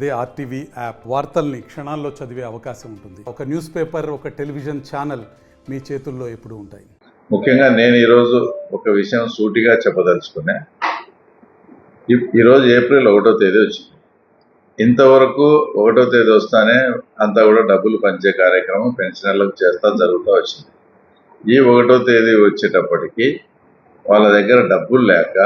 అదే RTV app వార్తల్ని క్షణాల్లో చదివే అవకాశం ఉంటుంది. ఒక న్యూస్ పేపర్, ఒక టెలివిజన్ ఛానల్ మీ చేతుల్లో ఎప్పుడూ ఉంటాయి. ముఖ్యంగా నేను ఈరోజు ఒక విషయం సూటిగా చెప్పదలుచుకున్నా. ఈరోజు ఏప్రిల్ 1వ తేదీ వచ్చింది. ఇంతవరకు 1వ తేదీ వస్తానే అంతా కూడా డబ్బులు పంచే కార్యక్రమం పెన్షనర్లకు చేస్తా జరుగుతూ వచ్చింది. ఈ 1వ తేదీ వచ్చేటప్పటికి వాళ్ళ దగ్గర డబ్బులు లేక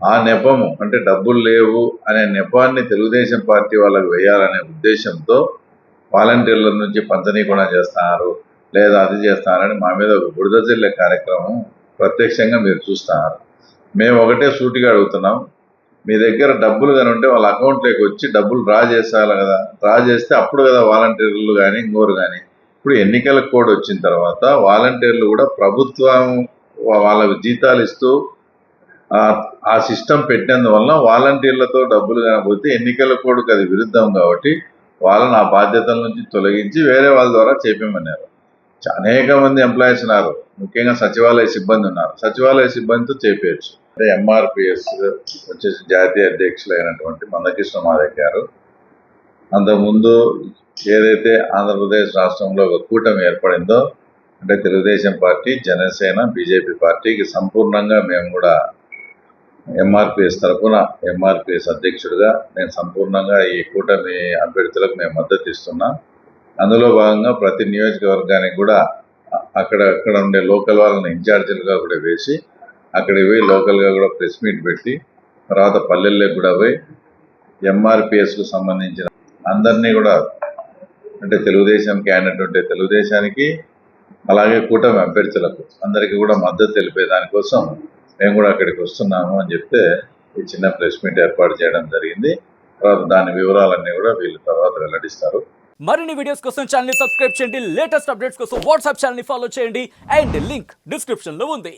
ఆ నెపము అంటే డబ్బులు లేవు అనే నెపాన్ని తెలుగుదేశం పార్టీ వాళ్ళకు వేయాలనే ఉద్దేశంతో వాలంటీర్ల నుంచి పంచనీయకుండా చేస్తున్నారు, లేదా అది చేస్తారని మా మీద ఒక బురద జల్లే కార్యక్రమం ప్రత్యక్షంగా మీరు చూస్తున్నారు. మేము ఒకటే సూటిగా అడుగుతున్నాం, మీ దగ్గర డబ్బులు కానీ ఉంటే వాళ్ళ అకౌంట్లోకి వచ్చి డబ్బులు డ్రా చేసేయాలి కదా. డ్రా చేస్తే అప్పుడు కదా వాలంటీర్లు కానీ ఇంకోరు కానీ. ఇప్పుడు ఎన్నికల కోడ్ వచ్చిన తర్వాత వాలంటీర్లు కూడా ప్రభుత్వం వాళ్ళకు జీతాలు ఇస్తూ ఆ సిస్టమ్ పెట్టినందువల్ల వాలంటీర్లతో డబ్బులు కాకపోతే ఎన్నికల కోడ్కి అది విరుద్ధం కాబట్టి వాళ్ళని ఆ బాధ్యతల నుంచి తొలగించి వేరే వాళ్ళ ద్వారా చేపమన్నారు. అనేక మంది ఎంప్లాయీస్ ఉన్నారు, ముఖ్యంగా సచివాలయ సిబ్బంది ఉన్నారు. సచివాలయ సిబ్బందితో చేపేయచ్చు. అంటే ఎంఆర్పిఎస్ వచ్చేసి జాతీయ అధ్యక్షులు అయినటువంటి మందకృష్ణ మాదయ్య గారు అంతకుముందు ఏదైతే ఆంధ్రప్రదేశ్ రాష్ట్రంలో ఒక కూటమి ఏర్పడిందో, అంటే తెలుగుదేశం పార్టీ, జనసేన, బీజేపీ పార్టీకి సంపూర్ణంగా మేము కూడా ఎంఆర్పిఎస్ తరఫున ఎంఆర్పిఎస్ అధ్యక్షుడిగా నేను సంపూర్ణంగా ఈ కూటమి అభ్యర్థులకు మేము మద్దతు ఇస్తున్నాం. అందులో భాగంగా ప్రతి నియోజకవర్గానికి కూడా అక్కడ ఉండే లోకల్ వాళ్ళని ఇన్ఛార్జీలుగా కూడా వేసి అక్కడికి పోయి లోకల్గా కూడా ప్రెస్ మీట్ పెట్టి తర్వాత పల్లెల్లోకి కూడా పోయి ఎంఆర్పిఎస్కు సంబంధించిన అందరినీ కూడా అంటే తెలుగుదేశం క్యాండిడేట్ ఉంటే తెలుగుదేశానికి, అలాగే కూటమి అభ్యర్థులకు అందరికీ కూడా మద్దతు తెలిపే దానికోసం మేము కూడా అక్కడికి వస్తున్నాము అని చెప్తే ఈ చిన్న ప్రెస్ మీట్ ఏర్పాటు చేయడం జరిగింది. తర్వాత దాని వివరాలన్నీ కూడా వీళ్ళు తర్వాత వెల్లడిస్తారు. మరిన్ని వీడియోస్ కోసం ఛానల్ ని సబ్స్క్రైబ్ చేయండి. లేటెస్ట్ అప్డేట్స్ కోసం వాట్సాప్ ఛానల్ ని ఫాలో చేయండి. అండ్ లింక్ డిస్క్రిప్షన్ లో ఉంది.